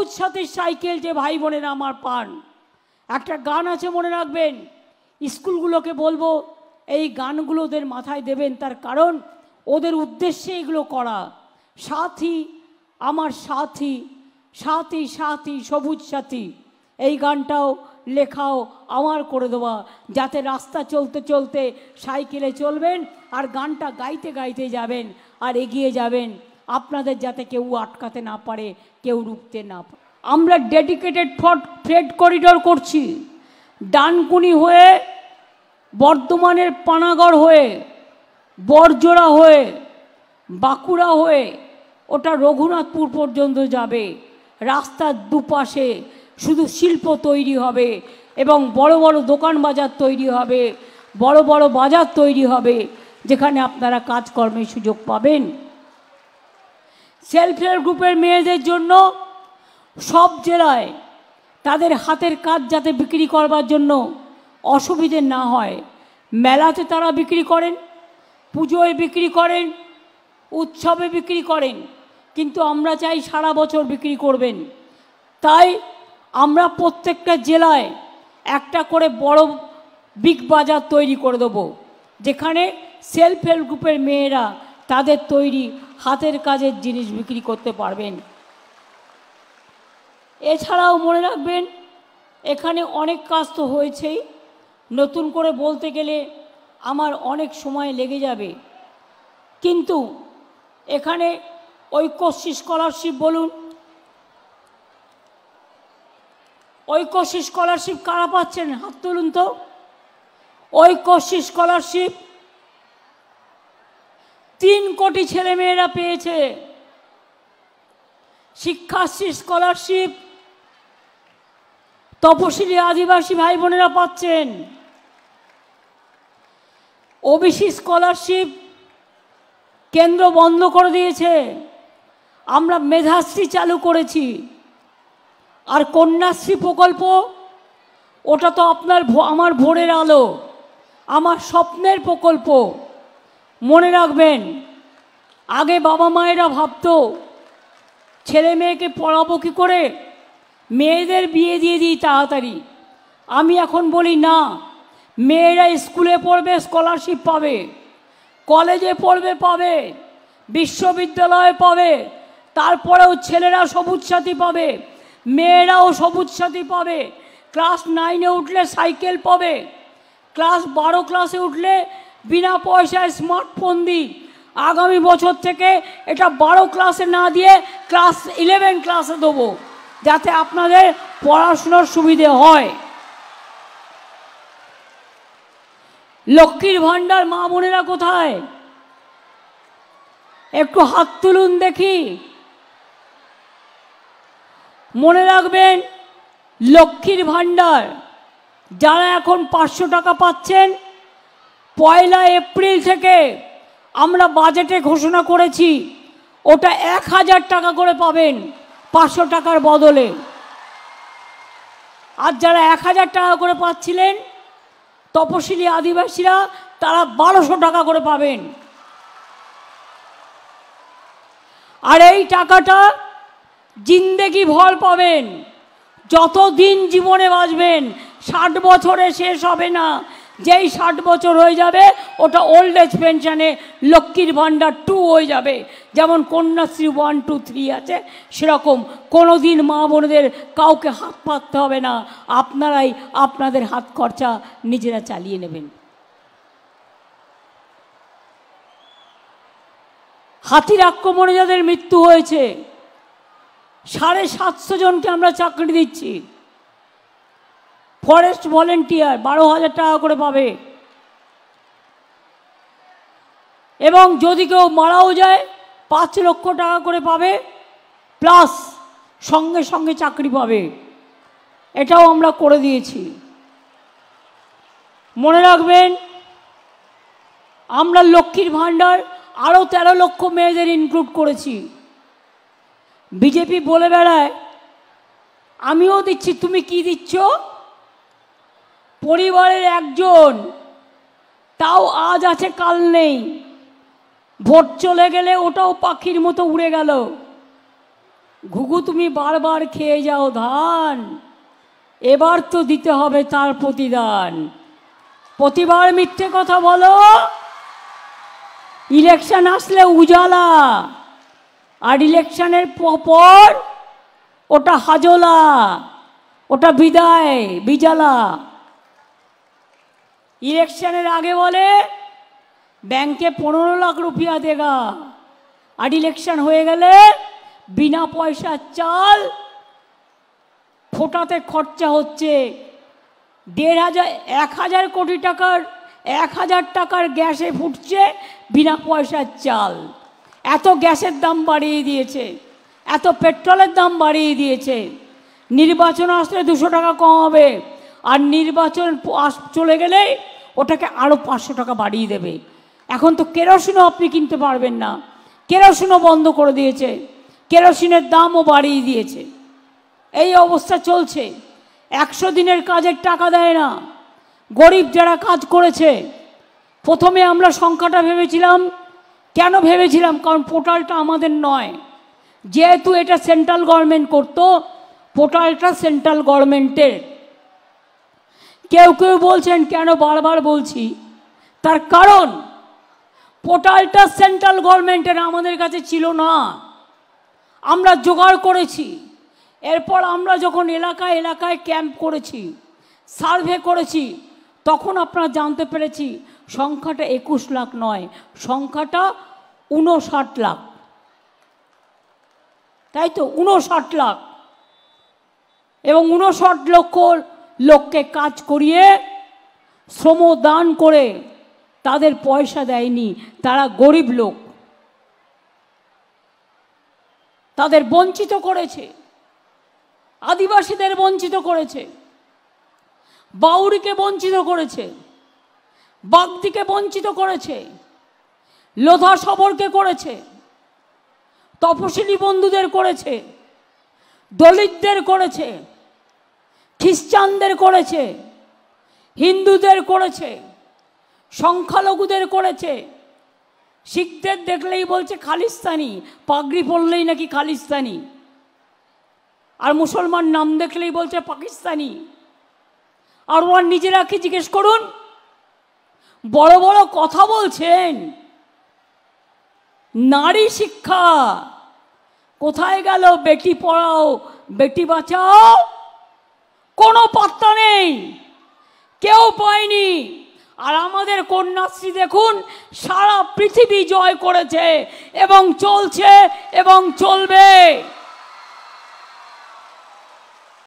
সবুজ সাথীর সাইকেল যে ভাই বোনেরা আমার পান, একটা গান আছে মনে রাখবেন। স্কুলগুলোকে বলবো এই গানগুলো ওদের মাথায় দেবেন, তার কারণ ওদের উদ্দেশ্যে এগুলো করা। সাথী আমার সাথী, সাথী সাথী সবুজ সাথী, এই গানটাও লেখাও আমার করে দেওয়া, যাতে রাস্তা চলতে চলতে সাইকেলে চলবেন আর গানটা গাইতে গাইতে যাবেন আর এগিয়ে যাবেন, আপনাদের যাতে কেউ আটকাতে না পারে, কেউ রুখতে না পারে। আমরা ডেডিকেটেড ফ্রেড করিডোর করছি, ডানকুনি হয়ে, বর্ধমানের পানাগড় হয়ে, বরজোড়া হয়ে, বাঁকুড়া হয়ে ওটা রঘুনাথপুর পর্যন্ত যাবে। রাস্তার দুপাশে শুধু শিল্প তৈরি হবে এবং বড় বড় দোকান বাজার তৈরি হবে, বড় বড় বাজার তৈরি হবে, যেখানে আপনারা কাজকর্মের সুযোগ পাবেন। সেলফ হেল্প গ্রুপের মেয়েদের জন্য সব জেলায় তাদের হাতের কাজ যাতে বিক্রি করবার জন্য অসুবিধে না হয়, মেলাতে তারা বিক্রি করেন, পুজোয় বিক্রি করেন, উৎসবে বিক্রি করেন, কিন্তু আমরা চাই সারা বছর বিক্রি করবেন। তাই আমরা প্রত্যেকটা জেলায় একটা করে বড় বিগ বাজার তৈরি করে দেবো, যেখানে সেলফ হেল্প গ্রুপের মেয়েরা তাদের তৈরি হাতের কাজের জিনিস বিক্রি করতে পারবেন। এছাড়াও মনে রাখবেন, এখানে অনেক কাজ তো হয়েছেই, নতুন করে বলতে গেলে আমার অনেক সময় লেগে যাবে, কিন্তু এখানে ঐক্যশ্রী স্কলারশিপ বলুন, ঐক্যশ্রী স্কলারশিপ কারা পাচ্ছেন হাত তুলুন তো। ঐক্যশ্রী স্কলারশিপ 3 কোটি ছেলেমেয়েরা পেয়েছে। শিক্ষাশ্রী স্কলারশিপ তপশিলি আদিবাসী ভাই বোনেরা পাচ্ছেন। ওবিসি স্কলারশিপ কেন্দ্র বন্ধ করে দিয়েছে, আমরা মেধাশ্রী চালু করেছি। আর কন্যাশ্রী প্রকল্প, ওটা তো আমার ভোরের আলো, আমার স্বপ্নের প্রকল্প। মনে রাখবেন, আগে বাবা মায়েরা ভাবতো ছেলে মেয়েকে পড়াবো কী করে, মেয়েদের বিয়ে দিয়ে দিই তাড়াতাড়ি। আমি এখন বলি না, মেয়েরা স্কুলে পড়বে স্কলারশিপ পাবে, কলেজে পড়বে পাবে, বিশ্ববিদ্যালয়ে পাবে, তারপরেও ছেলেরা সবুজ সাথী পাবে, মেয়েরাও সবুজ সাথী পাবে। ক্লাস 9-এ উঠলে সাইকেল পাবে, ক্লাস 12 ক্লাসে উঠলে বিনা পয়সায় স্মার্টফোন দিই। আগামী বছর থেকে এটা 12 ক্লাসে না দিয়ে ক্লাস 11 ক্লাসে দেবো, যাতে আপনাদের পড়াশোনার সুবিধে হয়। লক্ষ্মীর ভাণ্ডার মা বোনেরা কোথায়? একটু হাত তুলুন দেখি। মনে রাখবেন, লক্ষ্মীর ভাণ্ডার যারা এখন 500 টাকা পাচ্ছেন, 1 এপ্রিল থেকে আমরা বাজেটে ঘোষণা করেছি ওটা 1000 টাকা করে পাবেন 500 টাকার বদলে। আর যারা 1000 টাকা করে পাচ্ছিলেন তপশিলি আদিবাসীরা, তারা 1200 টাকা করে পাবেন। আর এই টাকাটা জিন্দেগি ভর পাবেন, যতদিন জীবনে বাঁচবেন। 60 বছরে শেষ হবে না, যেই 60 বছর হয়ে যাবে ওটা ওল্ড এজ পেনশনে লক্ষ্মীর ভাণ্ডার 2 হয়ে যাবে। যেমন কন্যাশ্রী 1, 2, 3 আছে, সেরকম কোনো দিন মা বোনদের কাউকে হাত পাততে হবে না, আপনারাই আপনাদের হাত খরচা নিজেরা চালিয়ে নেবেন। হাতির আক্রমণে যাদের মৃত্যু হয়েছে, 750 জনকে আমরা চাকরি দিচ্ছি। ফরেস্ট ভলেন্টিয়ার 12,000 টাকা করে পাবে, এবং যদি কেউ মারাও যায় 5 লক্ষ টাকা করে পাবে, প্লাস সঙ্গে সঙ্গে চাকরি পাবে। এটাও আমরা করে দিয়েছি। মনে রাখবেন, আমরা লক্ষ্মীর ভাণ্ডার আরও 13 লক্ষ মেয়েদের ইনক্লুড করেছি। বিজেপি বলে বেড়ায় আমিও দিচ্ছি, তুমি কি দিচ্ছ? পরিবারের একজন, তাও আজ আছে কাল নেই, ভোট চলে গেলে ওটাও পাখির মতো উড়ে গেল। ঘুঘু তুমি বারবার খেয়ে যাও ধান, এবার তো দিতে হবে তার প্রতিদান। প্রতিবার মিথ্যে কথা বলো, ইলেকশন আসলে উজালা, আর ইলেকশনের পর ওটা হাজলা, ওটা বিদায় বিজালা। ইলেকশনের আগে বলে ব্যাংকে 15 লাখ রুপিয়া দেগা, আর ইলেকশন হয়ে গেলে বিনা পয়সার চাল ফোটাতে খরচা হচ্ছে 1,000 কোটি টাকার, 1,000 টাকার গ্যাসে ফুটছে বিনা পয়সার চাল। এত গ্যাসের দাম বাড়িয়ে দিয়েছে, এত পেট্রোলের দাম বাড়িয়ে দিয়েছে। নির্বাচন আসলে 200 টাকা কম হবে, আর নির্বাচন চলে গেলে ওটাকে আরও 500 টাকা বাড়িয়ে দেবে। এখন তো কেরোসিনও আপনি কিনতে পারবেন না, কেরোসিনও বন্ধ করে দিয়েছে, কেরোসিনের দামও বাড়িয়ে দিয়েছে। এই অবস্থা চলছে। 100 দিনের কাজের টাকা দেয় না। গরিব যারা কাজ করেছে, প্রথমে আমরা সংখ্যাটা ভেবেছিলাম, কেন ভেবেছিলাম? কারণ পোর্টালটা আমাদের নয়, যেহেতু এটা সেন্ট্রাল গভর্নমেন্ট করতো, পোর্টালটা সেন্ট্রাল গভর্নমেন্টের। কেউ কেউ বলছেন কেন বারবার বলছি, তার কারণ পোর্টালটা সেন্ট্রাল গভর্নমেন্টের আমাদের কাছে ছিল না, আমরা জোগাড় করেছি। এরপর আমরা যখন এলাকায় এলাকায় ক্যাম্প করেছি, সার্ভে করেছি, তখন আপনারা জানতে পেরেছি সংখ্যাটা 21 লাখ নয়, সংখ্যাটা 59 লাখ। তাই তো 59 লাখ, এবং 59 লক্ষ লোককে কাজ করিয়ে শ্রম দান করে তাদের পয়সা দেয়নি। তারা গরিব লোক, তাদের বঞ্চিত করেছে, আদিবাসীদের বঞ্চিত করেছে, বাউরিকে বঞ্চিত করেছে, বাগদিকে বঞ্চিত করেছে, লোধা সবরকে করেছে, তপশিলি বন্ধুদের করেছে, দলিতদের করেছে, খ্রিস্টানদের করেছে, হিন্দুদের করেছে, সংখ্যালঘুদের করেছে। শিখদের দেখলেই বলছে খালিস্তানি, পাগড়ি পরলেই নাকি খালিস্তানি, আর মুসলমান নাম দেখলেই বলছে পাকিস্তানি। আর ওরা নিজেরা কি জিজ্ঞেস করুন, বড় বড় কথা বলছেন। নারী শিক্ষা কোথায় গেল? বেটি পড়াও বেটি বাঁচাও, কোনো পাত্তা নেই, কেউ পায়নি। আর আমাদের কন্যাশ্রী দেখুন, সারা পৃথিবী জয় করেছে এবং চলছে এবং চলবে।